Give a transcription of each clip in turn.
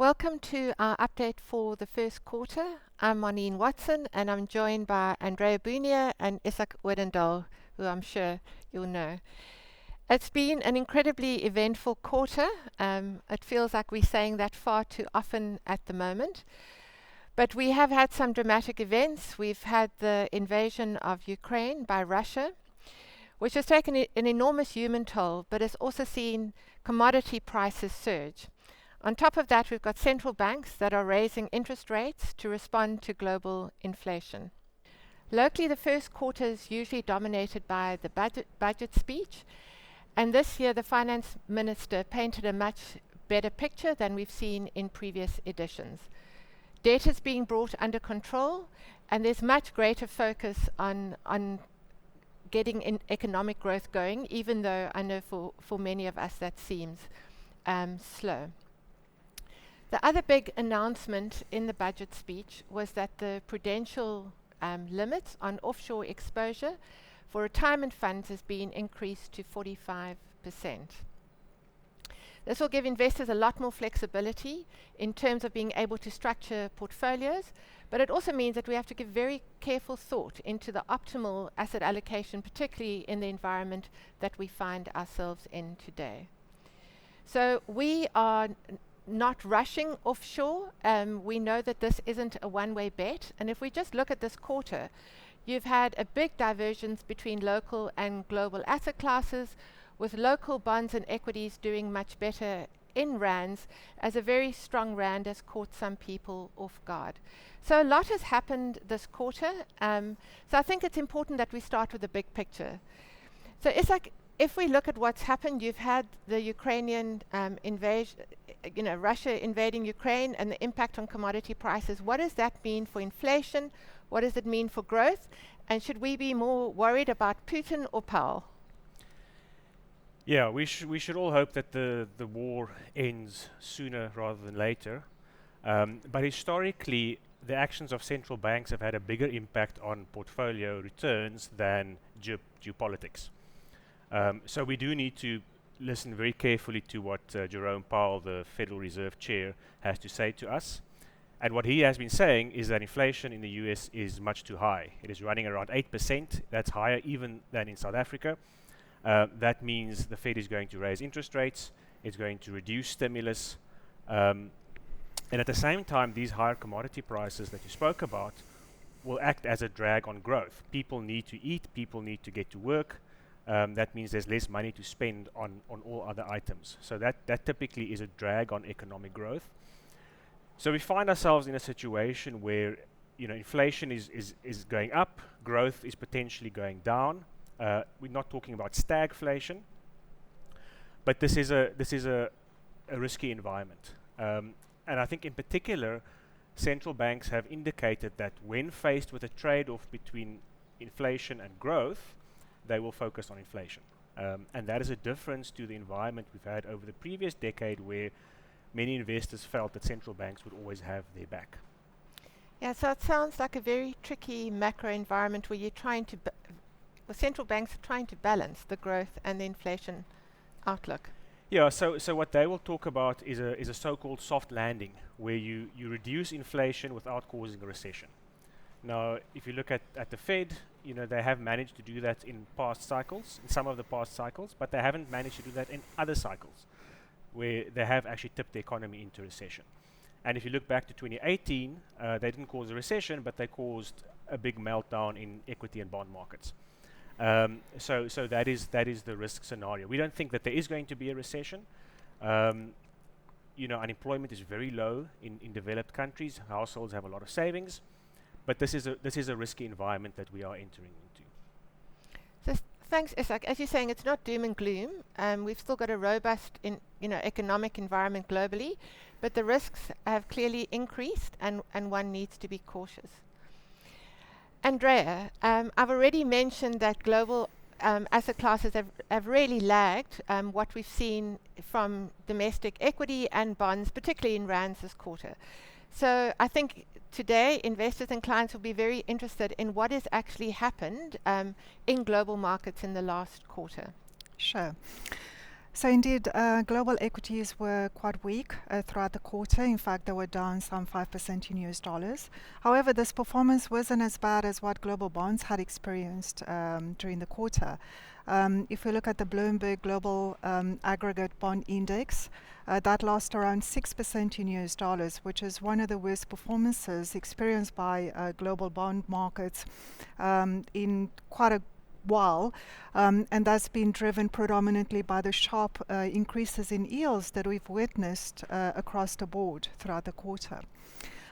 Welcome to our update for the first quarter. I'm Monene Watson and I'm joined by Andreea Bunea and Izak Odendaal, who I'm sure you'll know. It's been an incredibly eventful quarter. It feels like we're saying that far too often at the moment. But we have had some dramatic events. We've had the invasion of Ukraine by Russia, which has taken an enormous human toll, but has also seen commodity prices surge. On top of that, we've got central banks that are raising interest rates to respond to global inflation. Locally, the first quarter is usually dominated by the budget speech, and this year the finance minister painted a much better picture than we've seen in previous editions. Debt is being brought under control, and there's much greater focus on getting economic growth going, even though I know for many of us that seems slow. The other big announcement in the budget speech was that the prudential limits on offshore exposure for retirement funds has been increased to 45%. This will give investors a lot more flexibility in terms of being able to structure portfolios, but it also means that we have to give very careful thought into the optimal asset allocation, particularly in the environment that we find ourselves in today. So we are not rushing offshore. We know that this isn't a one-way bet. And if we just look at this quarter, you've had a big divergence between local and global asset classes, with local bonds and equities doing much better in rands, as a very strong rand has caught some people off guard. So a lot has happened this quarter. So I think it's important that we start with the big picture. So it's like, if we look at what's happened, you've had the Ukrainian invasion, Russia invading Ukraine and the impact on commodity prices. What does that mean for inflation? What does it mean for growth? And should we be more worried about Putin or Powell? Yeah, we should all hope that the war ends sooner rather than later. But historically, the actions of central banks have had a bigger impact on portfolio returns than geopolitics. So we do need to listen very carefully to what Jerome Powell, the Federal Reserve Chair, has to say to us. And what he has been saying is that inflation in the US is much too high. It is running around 8%. That's higher even than in South Africa. That means the Fed is going to raise interest rates. It's going to reduce stimulus. And at the same time, these higher commodity prices that you spoke about will act as a drag on growth. People need to eat. People need to get to work. That means there's less money to spend on all other items. So that typically is a drag on economic growth. So we find ourselves in a situation where inflation is going up, growth is potentially going down. We're not talking about stagflation, but this is a risky environment. And I think in particular, central banks have indicated that when faced with a trade-off between inflation and growth, they will focus on inflation. And that is a difference to the environment we've had over the previous decade, where many investors felt that central banks would always have their back. Yeah, so it sounds like a very tricky macro environment where you're trying to, central banks are trying to balance the growth and the inflation outlook. Yeah, so what they will talk about is a so-called soft landing, where you reduce inflation without causing a recession. Now, if you look at the Fed, they have managed to do that in past cycles, in some of the past cycles, but they haven't managed to do that in other cycles, where they have actually tipped the economy into recession. And if you look back to 2018, they didn't cause a recession, but they caused a big meltdown in equity and bond markets. So that is the risk scenario. We don't think that there is going to be a recession. Unemployment is very low in developed countries. Households have a lot of savings. But this is a risky environment that we are entering into. So thanks, Izak. As you're saying, it's not doom and gloom. We've still got a robust economic environment globally, but the risks have clearly increased, and one needs to be cautious. Andreea, I've already mentioned that global asset classes have really lagged what we've seen from domestic equity and bonds, particularly in rands this quarter. So I think today investors and clients will be very interested in what has actually happened in global markets in the last quarter. Sure. So indeed, global equities were quite weak throughout the quarter. In fact, they were down some 5% in US dollars. However, this performance wasn't as bad as what global bonds had experienced during the quarter. If we look at the Bloomberg Global Aggregate Bond Index, that lost around 6% in US dollars, which is one of the worst performances experienced by global bond markets in quite a while, and that's been driven predominantly by the sharp increases in yields that we've witnessed across the board throughout the quarter.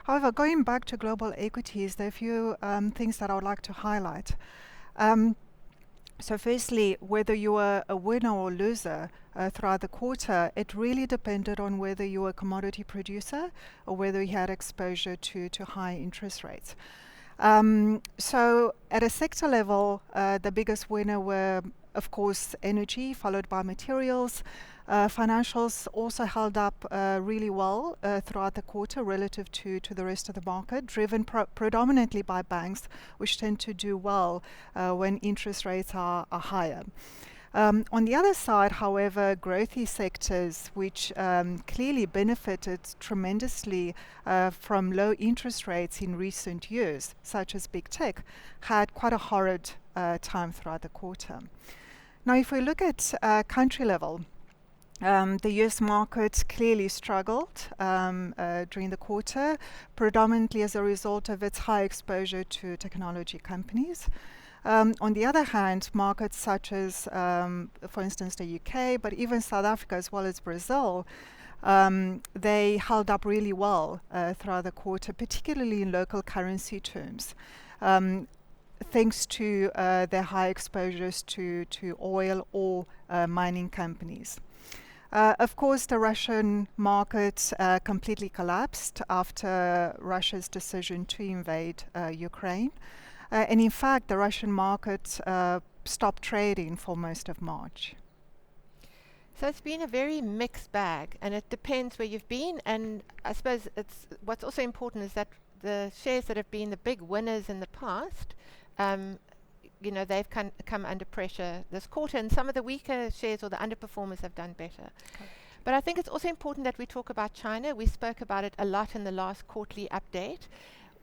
However, going back to global equities, there are a few things that I would like to highlight. So firstly, whether you were a winner or loser throughout the quarter, it really depended on whether you were a commodity producer or whether you had exposure to high interest rates. So at a sector level, the biggest winner were, of course, energy, followed by materials. Financials also held up really well throughout the quarter relative to the rest of the market, driven predominantly by banks, which tend to do well when interest rates are higher. On the other side, however, growthy sectors, which clearly benefited tremendously from low interest rates in recent years, such as big tech, had quite a horrid time throughout the quarter. Now, if we look at country level, the US market clearly struggled during the quarter, predominantly as a result of its high exposure to technology companies. On the other hand, markets such as, for instance, the UK, but even South Africa as well as Brazil, they held up really well throughout the quarter, particularly in local currency terms, thanks to their high exposures to oil or mining companies. Of course, the Russian market completely collapsed after Russia's decision to invade Ukraine. And in fact, the Russian market stopped trading for most of March. So it's been a very mixed bag, and it depends where you've been. And I suppose what's also important is that the shares that have been the big winners in the past, they've come under pressure this quarter, and some of the weaker shares or the underperformers have done better. Okay. But I think it's also important that we talk about China. We spoke about it a lot in the last quarterly update.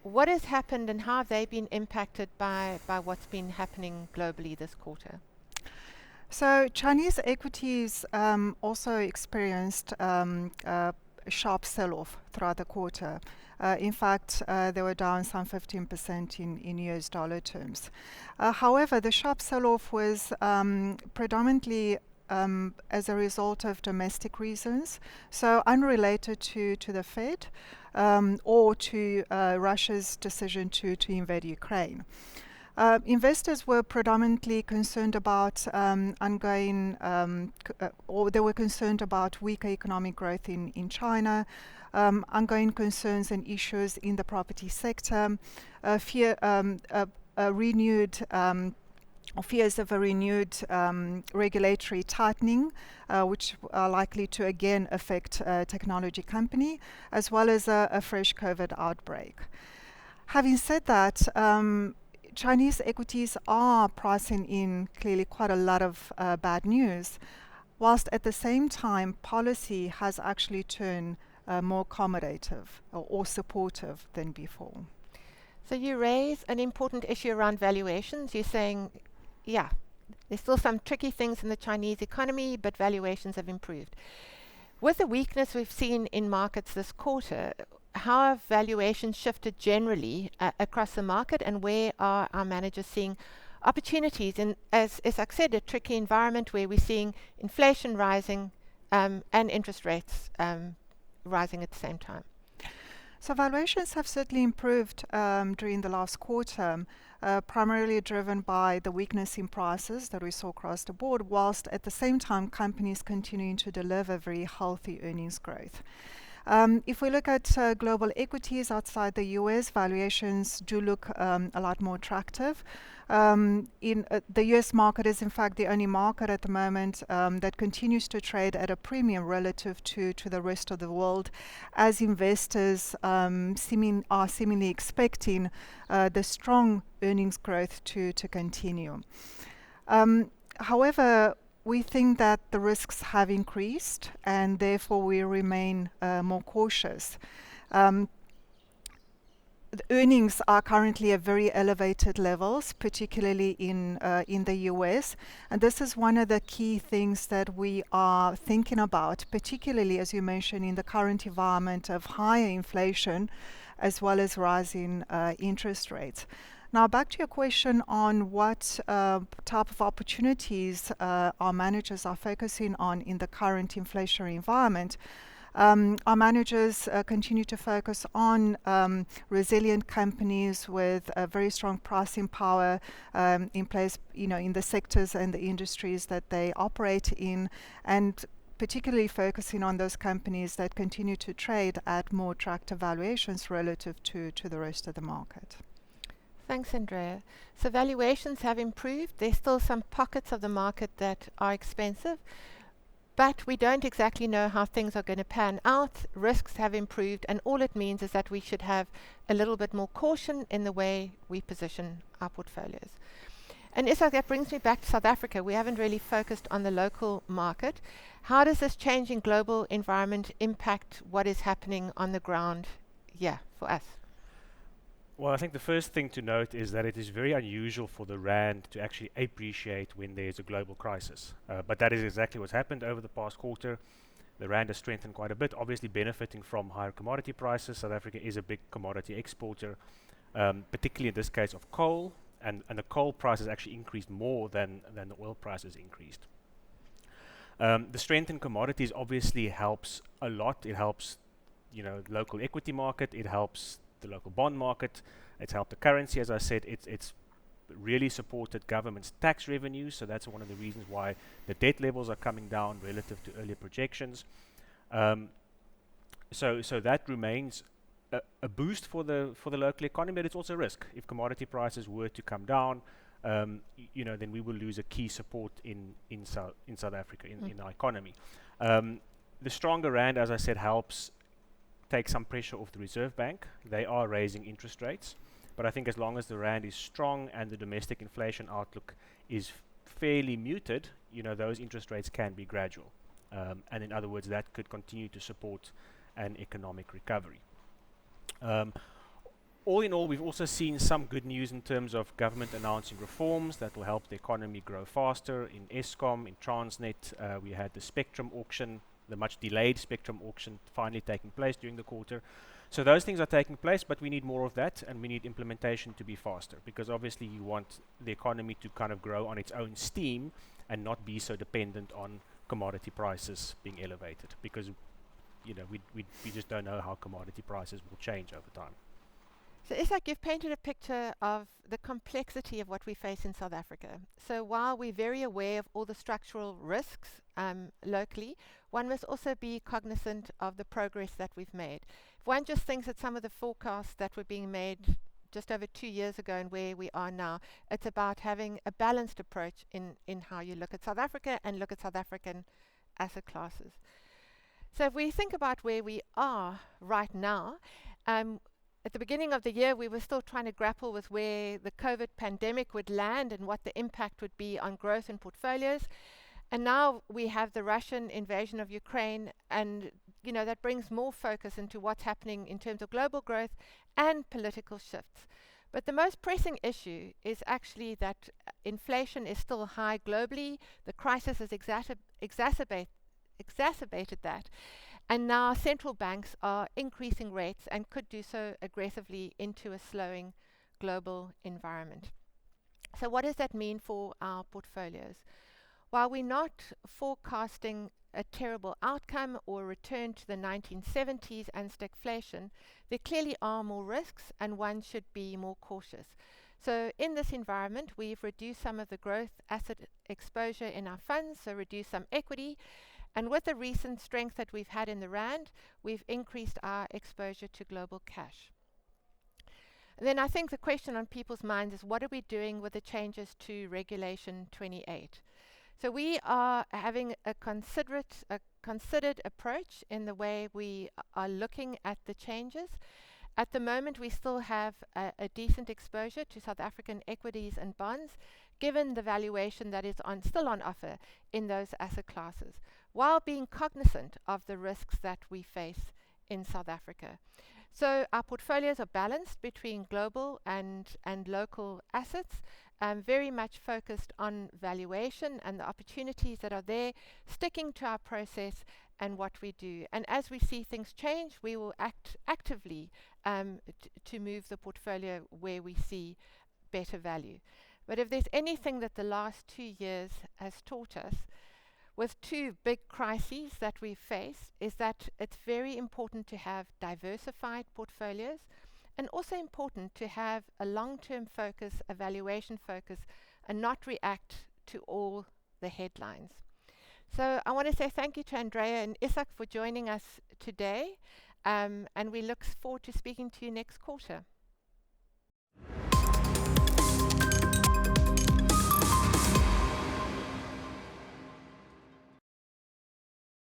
What has happened and how have they been impacted by what's been happening globally this quarter? So Chinese equities also experienced a sharp sell-off throughout the quarter. In fact, they were down some 15% in US dollar terms. However, the sharp sell-off was predominantly as a result of domestic reasons, so unrelated to the Fed or to Russia's decision to invade Ukraine. Investors were predominantly concerned about or they were concerned about weaker economic growth in China, ongoing concerns and issues in the property sector, fears of a renewed regulatory tightening, which are likely to again affect technology company, as well as a fresh COVID outbreak. Having said that, Chinese equities are pricing in clearly quite a lot of bad news, whilst at the same time policy has actually turned more accommodative or supportive than before. So you raise an important issue around valuations. You're saying, yeah, there's still some tricky things in the Chinese economy, but valuations have improved. With the weakness we've seen in markets this quarter, how have valuations shifted generally across the market, and where are our managers seeing opportunities in, as Izak said, a tricky environment where we're seeing inflation rising and interest rates rising at the same time? So valuations have certainly improved during the last quarter, primarily driven by the weakness in prices that we saw across the board, whilst at the same time companies continuing to deliver very healthy earnings growth. If we look at global equities outside the US, valuations do look a lot more attractive. The US market is in fact the only market at the moment that continues to trade at a premium relative to the rest of the world, as investors are seemingly expecting the strong earnings growth to continue. However, we think that the risks have increased, and therefore we remain more cautious. Um, the earnings are currently at very elevated levels, particularly in the US, and this is one of the key things that we are thinking about, particularly as you mentioned in the current environment of higher inflation as well as rising interest rates. Now, back to your question on what type of opportunities our managers are focusing on in the current inflationary environment. Our managers continue to focus on resilient companies with a very strong pricing power in place, in the sectors and the industries that they operate in, and particularly focusing on those companies that continue to trade at more attractive valuations relative to the rest of the market. Thanks, Andreea. So valuations have improved. There's still some pockets of the market that are expensive, but we don't exactly know how things are going to pan out. Risks have improved, and all it means is that we should have a little bit more caution in the way we position our portfolios. And Izak, that brings me back to South Africa. We haven't really focused on the local market. How does this changing global environment impact what is happening on the ground here for us? Well, I think the first thing to note is that it is very unusual for the rand to actually appreciate when there's a global crisis. But that is exactly what's happened over the past quarter. The rand has strengthened quite a bit, obviously benefiting from higher commodity prices. South Africa is a big commodity exporter, particularly in this case of coal, and the coal prices actually increased more than the oil prices increased. The strength in commodities obviously helps a lot. It helps, local equity market. It helps the local bond market. It's helped the currency, as I said. It's really supported government's tax revenues, so that's one of the reasons why the debt levels are coming down relative to earlier projections. So that remains a boost for the local economy, but it's also a risk. If commodity prices were to come down, then we will lose a key support in South Africa in our economy. The stronger rand, as I said, helps take some pressure off the Reserve Bank. They are raising interest rates, but I think as long as the rand is strong and the domestic inflation outlook is fairly muted, those interest rates can be gradual. And in other words, that could continue to support an economic recovery. All in all, we've also seen some good news in terms of government announcing reforms that will help the economy grow faster. In Eskom, in Transnet, we had the spectrum auction, the much delayed spectrum auction finally taking place during the quarter. So those things are taking place, but we need more of that, and we need implementation to be faster, because obviously you want the economy to kind of grow on its own steam and not be so dependent on commodity prices being elevated, because we just don't know how commodity prices will change over time. So Izak, you've painted a picture of the complexity of what we face in South Africa. So while we're very aware of all the structural risks locally, one must also be cognizant of the progress that we've made. If one just thinks at some of the forecasts that were being made just over 2 years ago and where we are now, it's about having a balanced approach in how you look at South Africa and look at South African asset classes. So if we think about where we are right now, at the beginning of the year, we were still trying to grapple with where the COVID pandemic would land and what the impact would be on growth in portfolios. And now we have the Russian invasion of Ukraine, and that brings more focus into what's happening in terms of global growth and political shifts. But the most pressing issue is actually that inflation is still high globally. The crisis has exacerbated that. And now central banks are increasing rates and could do so aggressively into a slowing global environment. So what does that mean for our portfolios? While we're not forecasting a terrible outcome or return to the 1970s and stagflation, there clearly are more risks and one should be more cautious. So in this environment, we've reduced some of the growth asset exposure in our funds, so reduced some equity. And with the recent strength that we've had in the rand, we've increased our exposure to global cash. And then I think the question on people's minds is, what are we doing with the changes to Regulation 28? So we are having a considered approach in the way we are looking at the changes. At the moment, we still have a decent exposure to South African equities and bonds, given the valuation that is still on offer in those asset classes, while being cognizant of the risks that we face in South Africa. So our portfolios are balanced between global and local assets, very much focused on valuation and the opportunities that are there, sticking to our process and what we do. And as we see things change, we will act actively to move the portfolio where we see better value. But if there's anything that the last 2 years has taught us, with two big crises that we face, is that it's very important to have diversified portfolios, and also important to have a long-term focus, a valuation focus, and not react to all the headlines. So I want to say thank you to Andreea and Izak for joining us today, and we look forward to speaking to you next quarter.